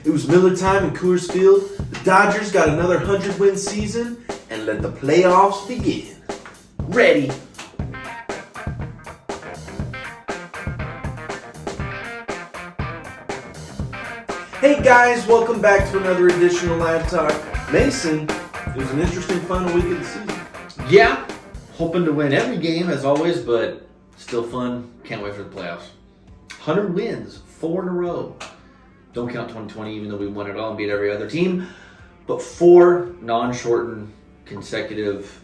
It was Miller time in Coors Field. The Dodgers got another 100-win season, and let the playoffs begin. Ready. Hey guys, welcome back to another edition of Lab Talk. Mason, it was an interesting final week of the season. Yeah, hoping to win every game as always, but still fun. Can't wait for the playoffs. 100 wins, 4 in a row. Don't count 2020, even though we won it all and beat every other team. But 4 non-shortened consecutive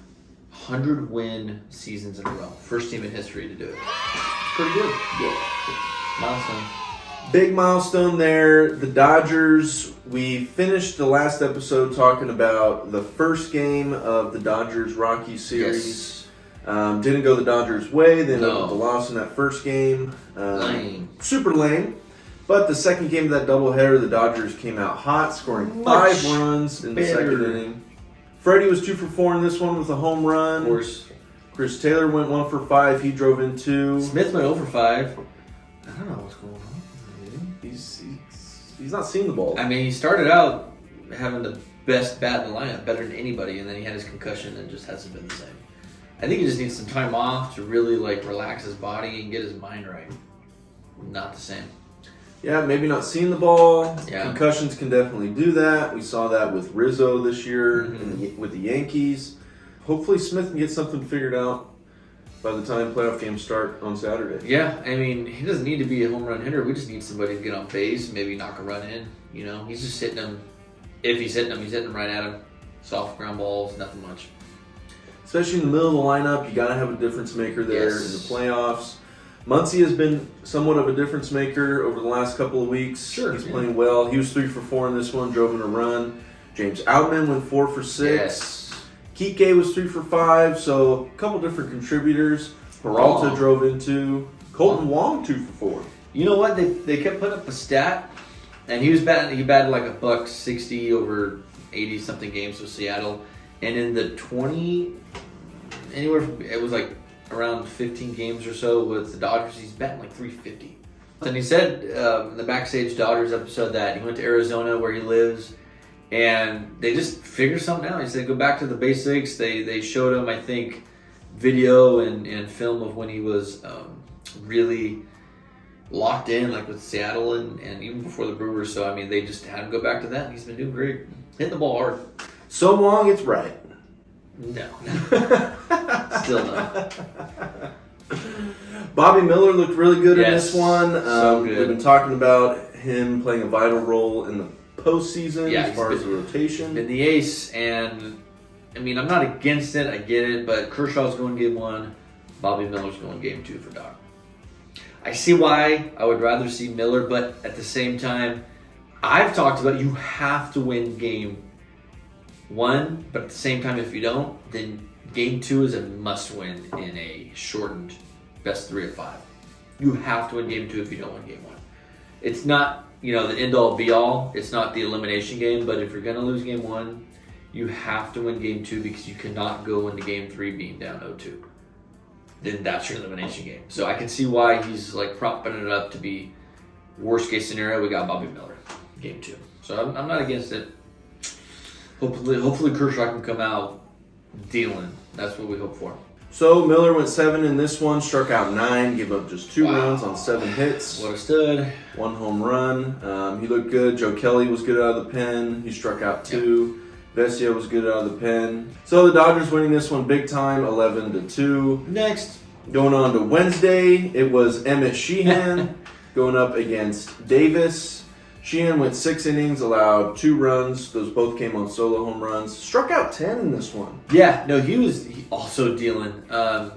100-win seasons in a row. First team in history to do it. Pretty good. Yeah. Milestone. Big milestone there. The Dodgers, we finished the last episode talking about the first game of the Dodgers-Rockies series. Yes. Didn't go the Dodgers' way. They ended No. up with the loss in that first game. Lame. Super lame. But the second game of that doubleheader, the Dodgers came out hot, scoring 5 Much runs in the better. second inning. Freddie was 2 for 4 in this one with a home run. Of course. Chris Taylor went 1 for 5. He drove in 2. Smith went over 5. I don't know what's going on. He's not seeing the ball. I mean, he started out having the best bat in the lineup, better than anybody, and then he had his concussion and just hasn't been the same. I think he just needs some time off to really relax his body and get his mind right. Not the same. Yeah, maybe not seeing the ball. Yeah. Concussions can definitely do that. We saw that with Rizzo this year Mm-hmm. with the Yankees. Hopefully Smith can get something figured out by the time playoff games start on Saturday. Yeah, I mean, he doesn't need to be a home run hitter. We just need somebody to get on base and maybe knock a run in. You know, he's just hitting them. If he's hitting them, he's hitting them right at him. Soft ground balls, nothing much. Especially in the middle of the lineup, you got to have a difference maker there Yes. in the playoffs. Muncy has been somewhat of a difference maker over the last couple of weeks. Sure, He's yeah. playing well. He was 3 for 4 in this one, drove in a run. James Outman went 4 for 6. Yes. Kike was 3 for 5, so a couple different contributors. Peralta Wong. drove in 2. Colton Wong 2 for 4. You know what? They kept putting up a stat, and he batted like $160 over 80 something games with Seattle, and in the 20 anywhere it was like around 15 games or so with the Dodgers, he's batting like 350. And he said in the Backstage Dodgers episode that he went to Arizona where he lives, and they just figured something out. He said go back to the basics. They showed him, I think, video and film of when he was really locked in, like with Seattle and even before the Brewers. So, I mean, they just had him go back to that, and he's been doing great. Hitting the ball hard. So Wong, it's right. No. Still no. Bobby Miller looked really good in Yes, this one. so good. We've been talking about him playing a vital role in the postseason Yeah, as far he's as the rotation. Been the ace, and I mean, I'm not against it. I get it, but Kershaw's going game 1. Bobby Miller's going game 2 for Doc. I see why I would rather see Miller, but at the same time, I've talked about you have to win game 1, but at the same time, if you don't, then game 2 is a must-win in a shortened best 3 of 5. You have to win game 2 if you don't win game 1. It's not, the end-all be-all. It's not the elimination game, but if you're going to lose game 1, you have to win game 2 because you cannot go into game 3 being down 0-2. Then that's your elimination game. So I can see why he's like propping it up to be worst case scenario. We got Bobby Miller, game 2. So I'm not against it. Hopefully Kershaw can come out dealing. That's what we hope for. So Miller went 7 in this one, struck out 9, gave up just 2 runs on 7 hits. What a stud. 1 home run. He looked good. Joe Kelly was good out of the pen. He struck out 2. Vesia was good out of the pen. So the Dodgers winning this one big time, 11-2. Next. Going on to Wednesday, it was Emmett Sheehan going up against Davis. Sheehan went 6 innings, allowed 2 runs. Those both came on solo home runs. Struck out 10 in this one. Yeah, no, he also dealing.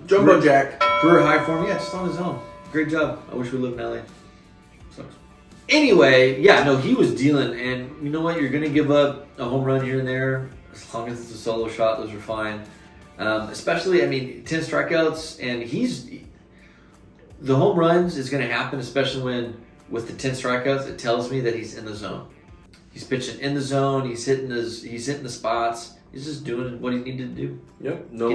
Jumbo Jack. Career high form, yeah, just on his own. Great job. I wish we lived in LA. Sucks. Anyway, yeah, no, he was dealing, and you know what? You're going to give up a home run here and there. As long as it's a solo shot, those are fine. Especially, 10 strikeouts, and the home runs is going to happen, especially when with the 10 strikeouts, it tells me that he's in the zone. He's pitching in the zone. He's hitting the spots. He's just doing what he needed to do. Yep. No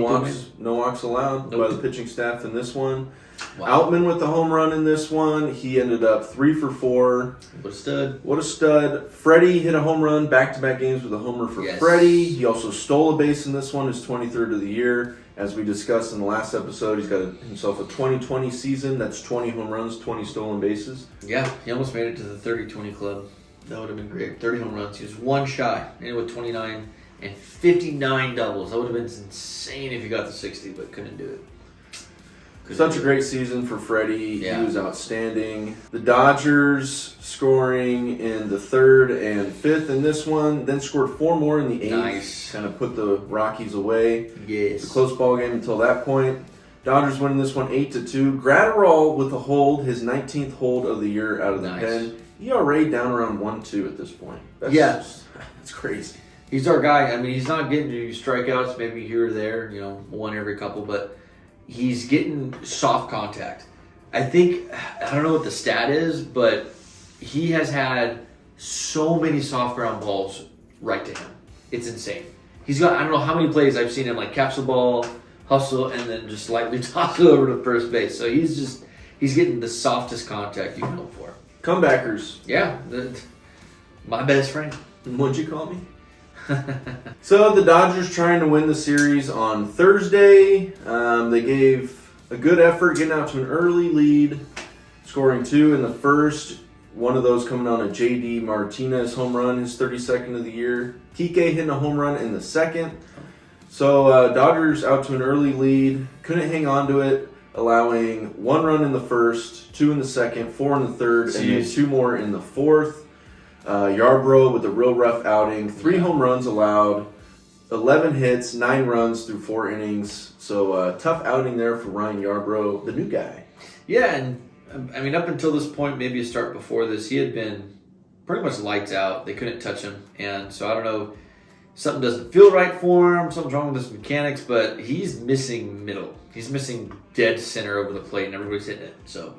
walks allowed by the pitching staff in this one. Wow. Outman with the home run in this one. He ended up 3 for 4. What a stud. Freddie hit a home run back-to-back games with a homer for Freddie. He also stole a base in this one, his 23rd of the year. As we discussed in the last episode, he's got himself a 20-20 season. That's 20 home runs, 20 stolen bases. Yeah, he almost made it to the 30-20 club. That would have been great. 30 home runs. He was one shy. Ended with 29 and 59 doubles. That would have been insane if he got to 60, but couldn't do it. Such a great season for Freddie. Yeah. He was outstanding. The Dodgers scoring in the 3rd and 5th in this one, then scored 4 more in the 8th. Nice. Kind of put the Rockies away. Yes. It's a close ball game until that point. Dodgers winning this one 8-2. Gratterall with a hold, his 19th hold of the year out of the pen. ERA down around 1.2 at this point. That's crazy. He's our guy. I mean, he's not getting you strikeouts, maybe here or there, one every couple, but he's getting soft contact. I don't know what the stat is, but he has had so many soft ground balls right to him. It's insane. He's got, I don't know how many plays I've seen him like catch the ball, hustle, and then just lightly toss it over to first base. So he's getting the softest contact you can hope for. Comebackers. Yeah, my best friend. What'd you call me? So the Dodgers trying to win the series on Thursday. They gave a good effort getting out to an early lead, scoring 2 in the first. One of those coming on a J.D. Martinez home run, his 32nd of the year. Kike hitting a home run in the second. So Dodgers out to an early lead. Couldn't hang on to it, allowing 1 run in the first, 2 in the second, 4 in the third, and then 2 more in the fourth. Yarbrough with a real rough outing. 3 home runs allowed, 11 hits, 9 runs through 4 innings. So tough outing there for Ryan Yarbrough, the new guy. Yeah, and I mean, up until this point, maybe a start before this, he had been pretty much lights out. They couldn't touch him. And so I don't know, something doesn't feel right for him. Something's wrong with his mechanics, but he's missing middle. He's missing dead center over the plate, and everybody's hitting it. So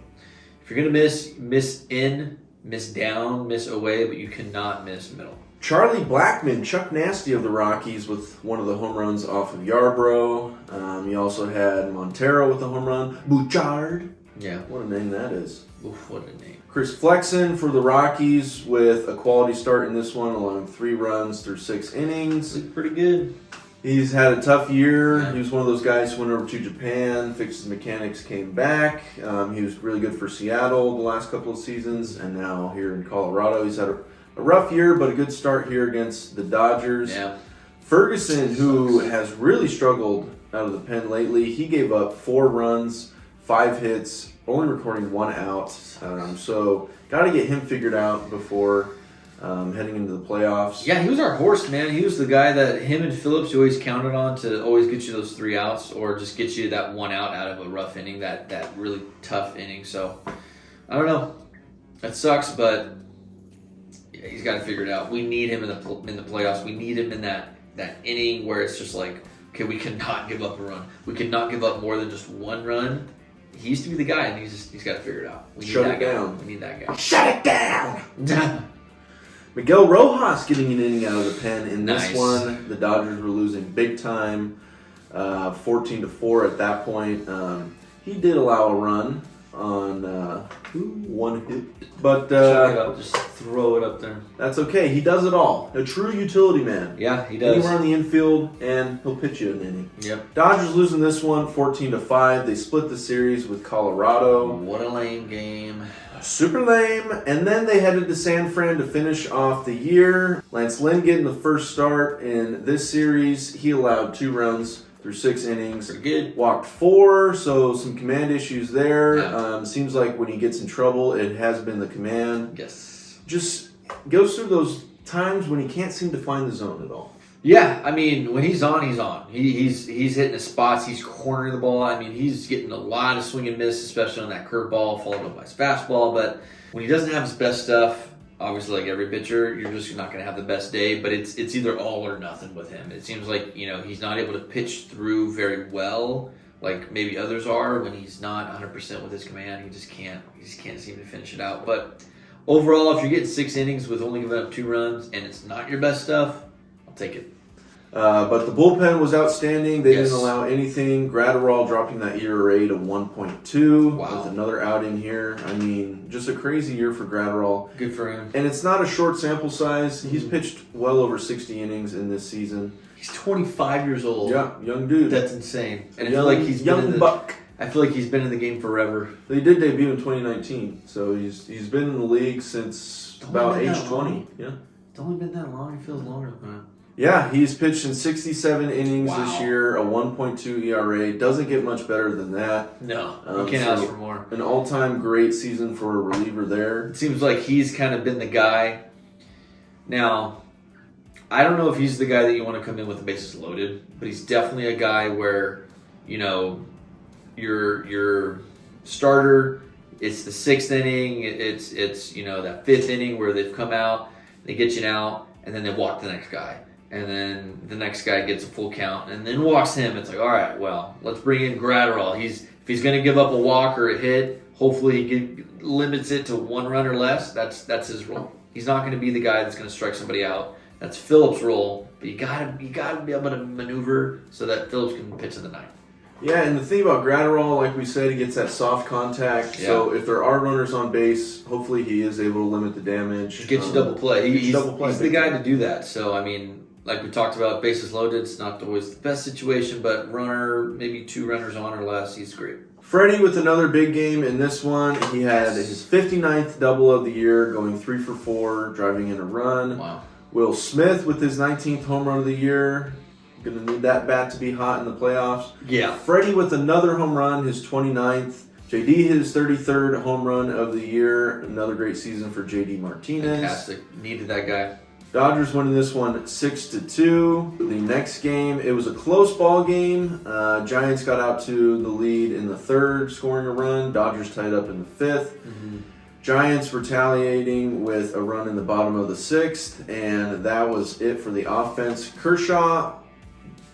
if you're going to miss in, miss down, miss away, but you cannot miss middle. Charlie Blackmon, Chuck Nasty of the Rockies with one of the home runs off of Yarbrough. You also had Montero with a home run. Bouchard. Yeah. What a name that is. Oof, what a name. Chris Flexen for the Rockies with a quality start in this one, allowing 3 runs through 6 innings. Looked pretty good. He's had a tough year. Yeah. He was one of those guys who went over to Japan, fixed his mechanics, came back. He was really good for Seattle the last couple of seasons, and now here in Colorado. He's had a rough year, but a good start here against the Dodgers. Yeah. Ferguson, who has really struggled out of the pen lately, he gave up 4 runs, 5 hits, only recording 1 out. So got to get him figured out before heading into the playoffs. Yeah, he was our horse, man. He was the guy that him and Phillips you always counted on to always get you those 3 outs or just get you that 1 out of a rough inning, that really tough inning. So, I don't know. That sucks, but yeah, he's got to figure it out. We need him in the playoffs. We need him in that inning where it's just like, okay, we cannot give up a run. We cannot give up more than just 1 run. He used to be the guy, and he's got to figure it out. We need Shut that it down. Guy. We need that guy. Shut it down! Miguel Rojas getting an inning out of the pen in this one. The Dodgers were losing big time, 14-4 at that point. He did allow a run on 1 hit, but just throw it up there. That's okay. He does it all. A true utility man. Yeah, he does. Anywhere on the infield, and he'll pitch you an inning. Yep. Dodgers losing this one 14-5. They split the series with Colorado. What a lame game. Super lame. And then they headed to San Fran to finish off the year. Lance Lynn getting the first start in this series. He allowed 2 runs through 6 innings. Pretty good. Walked 4, so some command issues there. Yeah. Seems like when he gets in trouble, it has been the command. Yes. Just goes through those times when he can't seem to find the zone at all. Yeah, I mean, when he's on, he's on. He's hitting his spots. He's cornering the ball. I mean, he's getting a lot of swing and miss, especially on that curveball, followed up by his fastball. But when he doesn't have his best stuff, obviously, like every pitcher, you're just not going to have the best day. But it's either all or nothing with him. It seems like he's not able to pitch through very well, like maybe others are. When he's not 100% with his command, he just can't seem to finish it out. But overall, if you're getting 6 innings with only giving up 2 runs and it's not your best stuff, I'll take it. But the bullpen was outstanding. They Yes. didn't allow anything. Gratterall dropping that ERA to 1.2 Wow. with another outing here. I mean, just a crazy year for Gratterall. Good for him. And it's not a short sample size. He's pitched well over 60 innings in this season. He's 25 years old. Yeah, young dude. That's insane. And young, I feel like he's been young in the, buck. I feel like he's been in the game forever. He did debut in 2019, so he's been in the league since It's about only been age that 20. long. Yeah. It's only been that long. It feels longer than that. Yeah, he's pitched in 67 innings Wow. this year, a 1.2 ERA. Doesn't get much better than that. No, you can't ask for more. An all-time great season for a reliever there. It seems like he's kind of been the guy. Now, I don't know if he's the guy that you want to come in with the bases loaded, but he's definitely a guy where, you know, your starter, it's the 6th inning, it's you know, that 5th inning where they've come out, they get you out, and then they walk the next guy. And then the next guy gets a full count and then walks him. It's like, all right, well, let's bring in Gratterall. If he's going to give up a walk or a hit, hopefully he limits it to 1 run or less. That's his role. He's not going to be the guy that's going to strike somebody out. That's Phillips' role. But you gotta be able to maneuver so that Phillips can pitch in the 9th. Yeah, and the thing about Gratterall, like we said, he gets that soft contact. Yeah. So if there are runners on base, hopefully he is able to limit the damage. Get you double play. He's the guy big to do that. So, I mean, like we talked about, bases loaded, it's not always the best situation, but runner, maybe 2 runners on or less, he's great. Freddie with another big game in this one. He had his 59th double of the year, going 3 for 4, driving in a run. Wow. Will Smith with his 19th home run of the year. Going to need that bat to be hot in the playoffs. Yeah. Freddie with another home run, his 29th. JD his 33rd home run of the year. Another great season for JD Martinez. Fantastic. Needed that guy. Dodgers winning this one 6-2. The next game, it was a close ball game. Giants got out to the lead in the 3rd, scoring a run. Dodgers tied up in the 5th. Mm-hmm. Giants retaliating with a run in the bottom of the 6th, and that was it for the offense. Kershaw,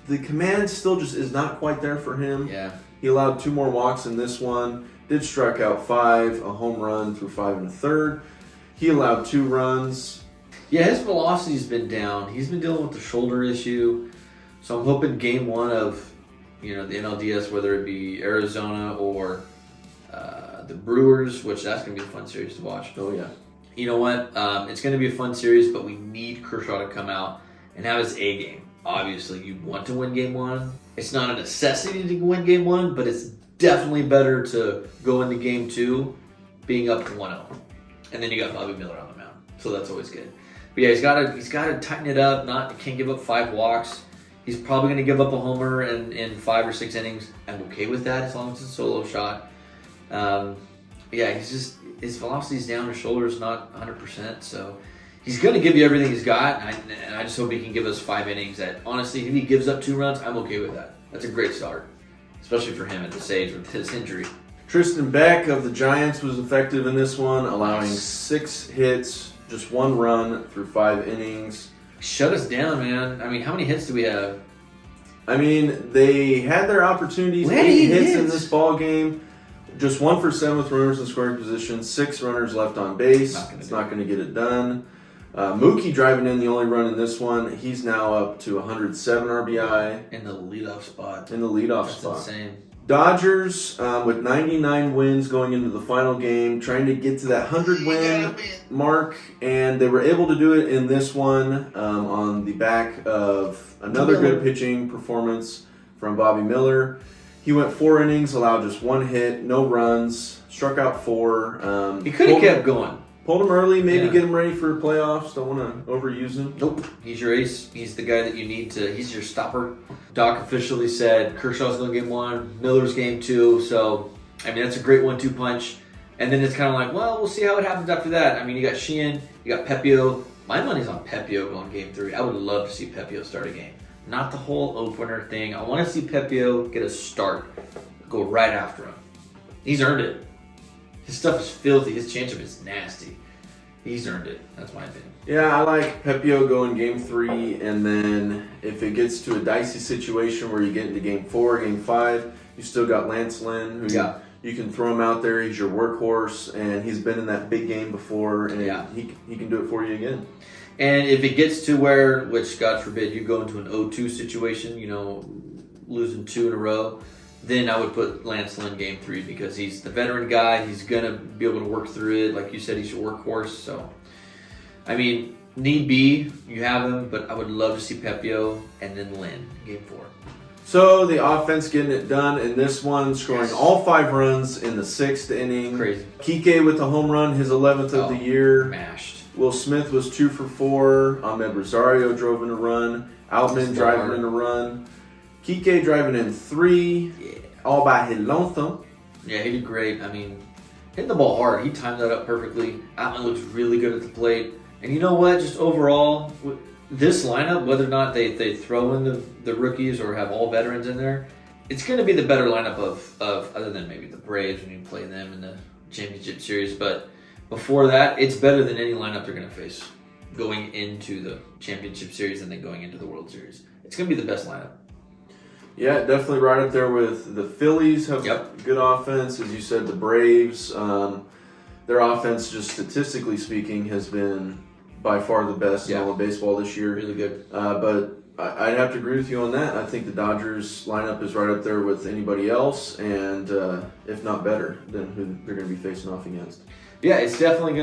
the command still just is not quite there for him. Yeah. He allowed 2 more walks in this one. Did strike out 5, a home run through 5 1/3. He allowed 2 runs. Yeah, his velocity's been down. He's been dealing with the shoulder issue. So I'm hoping game 1 of, you know, the NLDS, whether it be Arizona or the Brewers, which that's going to be a fun series to watch. Oh, yeah. You know what? It's going to be a fun series, but we need Kershaw to come out and have his A game. Obviously, you want to win game 1. It's not a necessity to win game 1, but it's definitely better to go into game 2 being up to 1-0. And then you got Bobby Miller on the mound. So that's always good. But yeah, he's got to tighten it up. Can't give up 5 walks. He's probably going to give up a homer in 5 or 6 innings. I'm okay with that as long as it's a solo shot. Yeah, his velocity's down. His shoulder's not 100%. So he's going to give you everything he's got. And I just hope he can give us 5 innings. That honestly, if he gives up 2 runs, I'm okay with that. That's a great start, especially for him at this age with his injury. Tristan Beck of the Giants was effective in this one, allowing 6 hits, just 1 run through 5 innings. Shut us down, man. I mean, how many hits do we have? I mean, they had their opportunities. We had 8 8 hits in hits. this ball game. Just 1 for 7 with runners in scoring position. 6 runners left on base. It's not going to get it done. Mookie driving in the only run in this one. He's now up to 107 RBI. In the leadoff spot. In the leadoff That's spot. insane. Dodgers with 99 wins going into the final game, trying to get to that 100-win mark, and they were able to do it in this one on the back of another good pitching performance from Bobby Miller. He went 4 innings, allowed just 1 hit, no runs, struck out 4. He could have kept going. Pulled him early, maybe Yeah. get him ready for playoffs. Don't want to overuse him. Nope. He's your ace. He's the guy that you need to. He's your stopper. Doc officially said Kershaw's going game 1, Miller's game 2. So, I mean, that's a great 1-2 punch. And then it's kind of like, well, we'll see how it happens after that. I mean, you got Sheehan, you got Pepio. My money's on Pepio going game 3. I would love to see Pepio start a game. Not the whole opener thing. I want to see Pepio get a start. Go right after him. He's earned it. His stuff is filthy. His changeup is nasty. He's earned it. That's my opinion. Yeah, I like Pepio going game 3, and then if it gets to a dicey situation where you get into game 4, game 5, you still got Lance Lynn, who You can throw him out there. He's your workhorse, and he's been in that big game before, and he can do it for you again. And if it gets to where, which God forbid, you go into an 0-2 situation, losing 2 in a row, then I would put Lance Lynn game 3 because he's the veteran guy. He's going to be able to work through it. Like you said, he's your workhorse. So, I mean, need be, you have him, but I would love to see Pepio and then Lynn game 4. So the offense getting it done in this one, scoring all 5 runs in the 6th inning. Crazy. Kike with the home run, his 11th of the year. Mashed. Will Smith was 2 for 4. Ahmed Rosario drove in a run. Outman driving in a run. Kike driving in 3. Yeah. All by his lonesome. Yeah, he did great. I mean, hitting the ball hard. He timed that up perfectly. Outman looks really good at the plate. And you know what? Just overall, this lineup, whether or not they throw in the rookies or have all veterans in there, it's going to be the better lineup of other than maybe the Braves when you play them in the championship series. But before that, it's better than any lineup they're going to face going into the championship series and then going into the World Series. It's going to be the best lineup. Yeah, definitely right up there with the Phillies have good offense. As you said, the Braves, their offense, just statistically speaking, has been by far the best in all of baseball this year. Really good. But I'd have to agree with you on that. I think the Dodgers lineup is right up there with anybody else, and if not better than who they're going to be facing off against. Yeah, it's definitely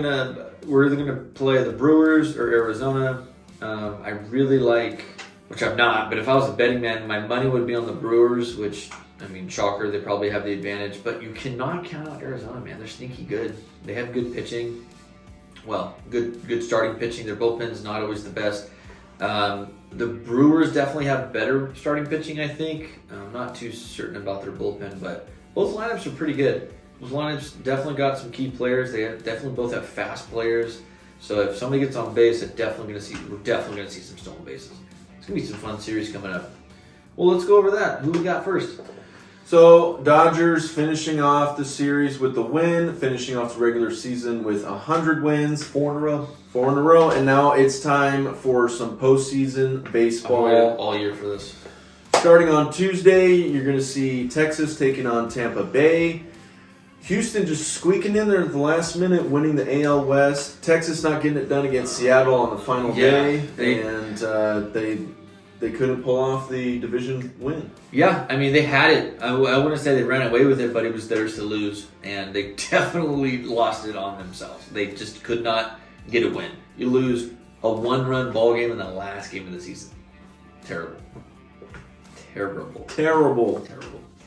we're either going to play the Brewers or Arizona. I really like, which I'm not, but if I was a betting man, my money would be on the Brewers, which, I mean, shocker, they probably have the advantage, but you cannot count out Arizona, man. They're sneaky good. They have good pitching. Well, good starting pitching. Their bullpen's not always the best. The Brewers definitely have better starting pitching, I think. I'm not too certain about their bullpen, but both lineups are pretty good. Those lineups definitely got some key players. They definitely both have fast players. So if somebody gets on base, we're definitely going to see some stolen bases. It's going to be some fun series coming up. Well, let's go over that. Who we got first? So, Dodgers finishing off the series with the win, finishing off the regular season with 100 wins. 4 in a row. 4 in a row, and now it's time for some postseason baseball. I've waited all year for this. Starting on Tuesday, you're going to see Texas taking on Tampa Bay. Houston just squeaking in there at the last minute, winning the AL West. Texas not getting it done against Seattle on the final day, and they couldn't pull off the division win. Yeah, I mean, they had it. I wouldn't say they ran away with it, but it was theirs to lose, and they definitely lost it on themselves. They just could not get a win. You lose a 1-run ball game in the last game of the season. Terrible.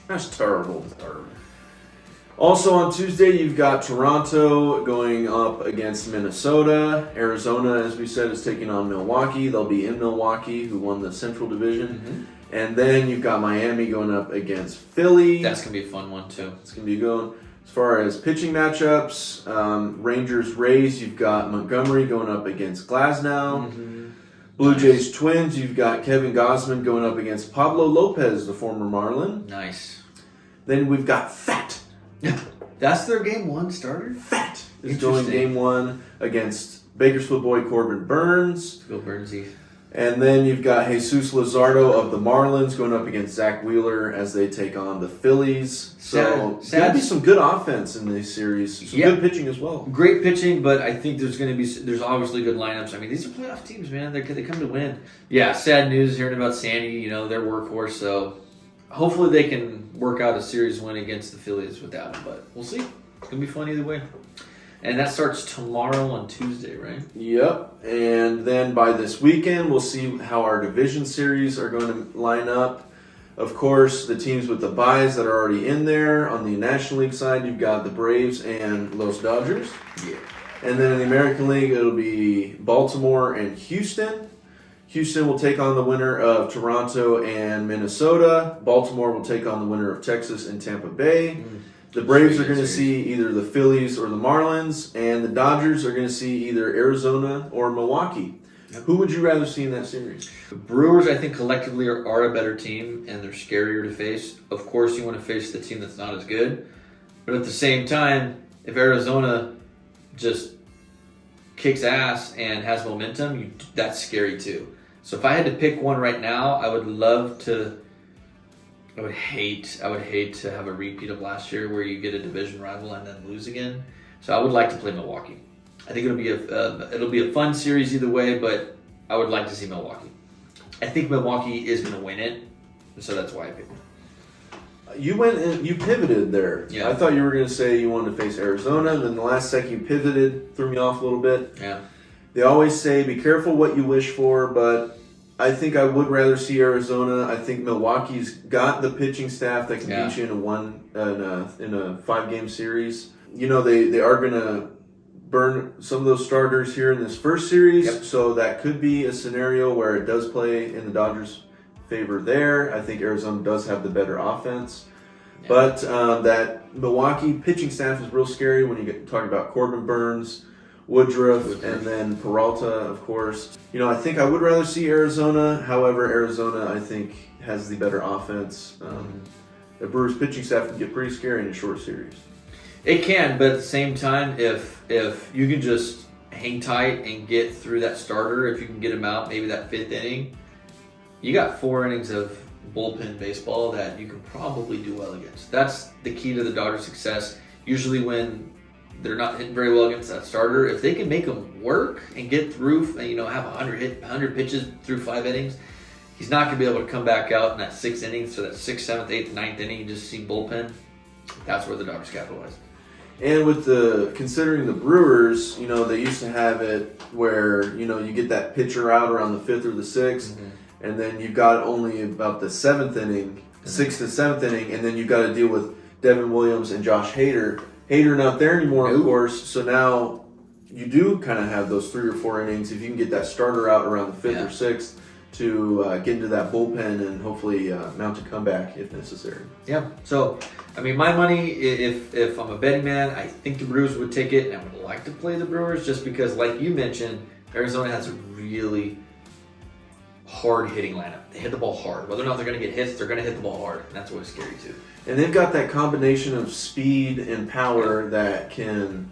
That's terrible. Also on Tuesday, you've got Toronto going up against Minnesota. Arizona, as we said, is taking on Milwaukee. They'll be in Milwaukee, who won the Central Division. Mm-hmm. And then you've got Miami going up against Philly. That's going to be a fun one, too. It's going to be good. As far as pitching matchups, Rangers-Rays, you've got Montgomery going up against Glasnow. Mm-hmm. Blue Jays Twins, you've got Kevin Gausman going up against Pablo Lopez, the former Marlin. Nice. Then we've got Fat. That's their game 1 starter? Fat is going game 1 against Bakersfield boy Corbin Burns. Let's go Burnsie. And then you've got Jesus Luzardo of the Marlins going up against Zach Wheeler as they take on the Phillies. So going to be some good offense in this series. Some good pitching as well. Great pitching, but I think there's obviously good lineups. I mean, these are playoff teams, man. They come to win. Yeah, sad news hearing about Sandy. Their workhorse. So hopefully they can work out a series win against the Phillies without him. But we'll see. It's going to be fun either way. And that starts tomorrow on Tuesday, right? Yep. And then by this weekend, we'll see how our division series are going to line up. Of course, the teams with the byes that are already in there. On the National League side, you've got the Braves and Los Dodgers. Yeah. And then in the American League, it'll be Baltimore and Houston. Houston will take on the winner of Toronto and Minnesota. Baltimore will take on the winner of Texas and Tampa Bay. The Braves are going to see either the Phillies or the Marlins, and the Dodgers are going to see either Arizona or Milwaukee. Yep. Who would you rather see in that series? The Brewers, I think, collectively are a better team, and they're scarier to face. Of course, you want to face the team that's not as good. But at the same time, if Arizona just kicks ass and has momentum, that's scary too. So if I had to pick one right now, I would love to I would hate to have a repeat of last year where you get a division rival and then lose again. So I would like to play Milwaukee. I think it'll be a fun series either way, but I would like to see Milwaukee. I think Milwaukee is going to win it, so that's why I picked them. You pivoted there. Yeah. I thought you were going to say you wanted to face Arizona, and then the last second you pivoted, threw me off a little bit. Yeah. They always say be careful what you wish for, but I think I would rather see Arizona. I think Milwaukee's got the pitching staff that can beat you in a 5-game series. You know, they are going to burn some of those starters here in this first series, so that could be a scenario where it does play in the Dodgers' favor there. I think Arizona does have the better offense. Yeah. But that Milwaukee pitching staff is real scary when you get talking about Corbin Burns, Woodruff, and then Peralta, of course. You know, I think I would rather see Arizona. However, Arizona, I think, has the better offense. The Brewers' pitching staff can get pretty scary in a short series. It can, but at the same time, if you can just hang tight and get through that starter, if you can get him out, maybe that 5th inning, you got 4 innings of bullpen baseball that you can probably do well against. That's the key to the Dodgers' success. Usually when they're not hitting very well against that starter, if they can make them work and get through, have 100 pitches through 5 innings, he's not going to be able to come back out in that 6th inning, so that 6th, 7th, 8th, 9th inning, you just see bullpen. That's where the Dodgers capitalize. And considering the Brewers, they used to have it where, you get that pitcher out around the 5th or the 6th, and then you've got only about the 7th inning, 6th to 7th inning, and then you've got to deal with Devin Williams and Josh Hader. Hader not there anymore, of course, so now you do kind of have those 3 or 4 innings if you can get that starter out around the 5th or 6th to get into that bullpen and hopefully mount a comeback if necessary. Yeah, so, my money, if I'm a betting man, I think the Brewers would take it, and I would like to play the Brewers just because, like you mentioned, Arizona has a really hard-hitting lineup. They hit the ball hard. Whether or not they're going to get hits, they're going to hit the ball hard, and that's always scary, too. And they've got that combination of speed and power that can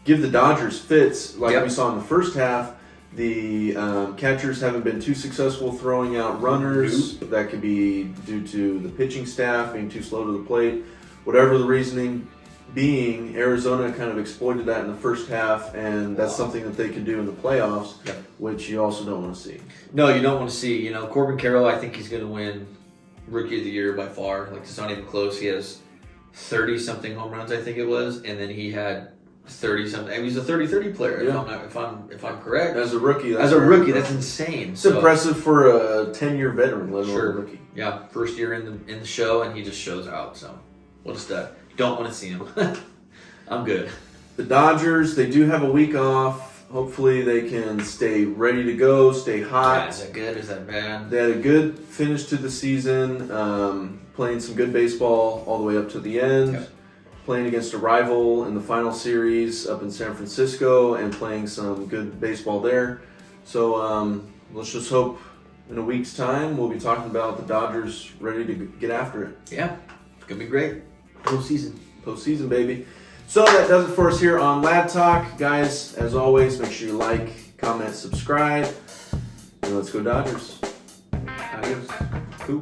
give the Dodgers fits, like we saw in the first half. The catchers haven't been too successful throwing out runners. That could be due to the pitching staff being too slow to the plate. Whatever the reasoning being, Arizona kind of exploited that in the first half, and that's something that they can do in the playoffs, which you also don't want to see. No, you don't want to see. Corbin Carroll, I think he's going to win Rookie of the Year by far. It's not even close. He has 30-something home runs, I think it was, and then he had 30-something. He's a 30-30 player, if I'm correct. As a rookie, that's insane. It's impressive for a 10-year veteran, let alone a rookie. Yeah, first year in the show, and he just shows out. So we'll just don't want to see him. I'm good. The Dodgers, they do have a week off. Hopefully they can stay ready to go, stay hot. Yeah, is that good? Is that bad? They had a good finish to the season, playing some good baseball all the way up to the end. Okay. Playing against a rival in the final series up in San Francisco and playing some good baseball there. So let's just hope in a week's time we'll be talking about the Dodgers ready to get after it. Yeah, it's going to be great. Postseason, baby. So that does it for us here on Lad Talk. Guys, as always, make sure you like, comment, subscribe. And let's go Dodgers. Adios. Cool.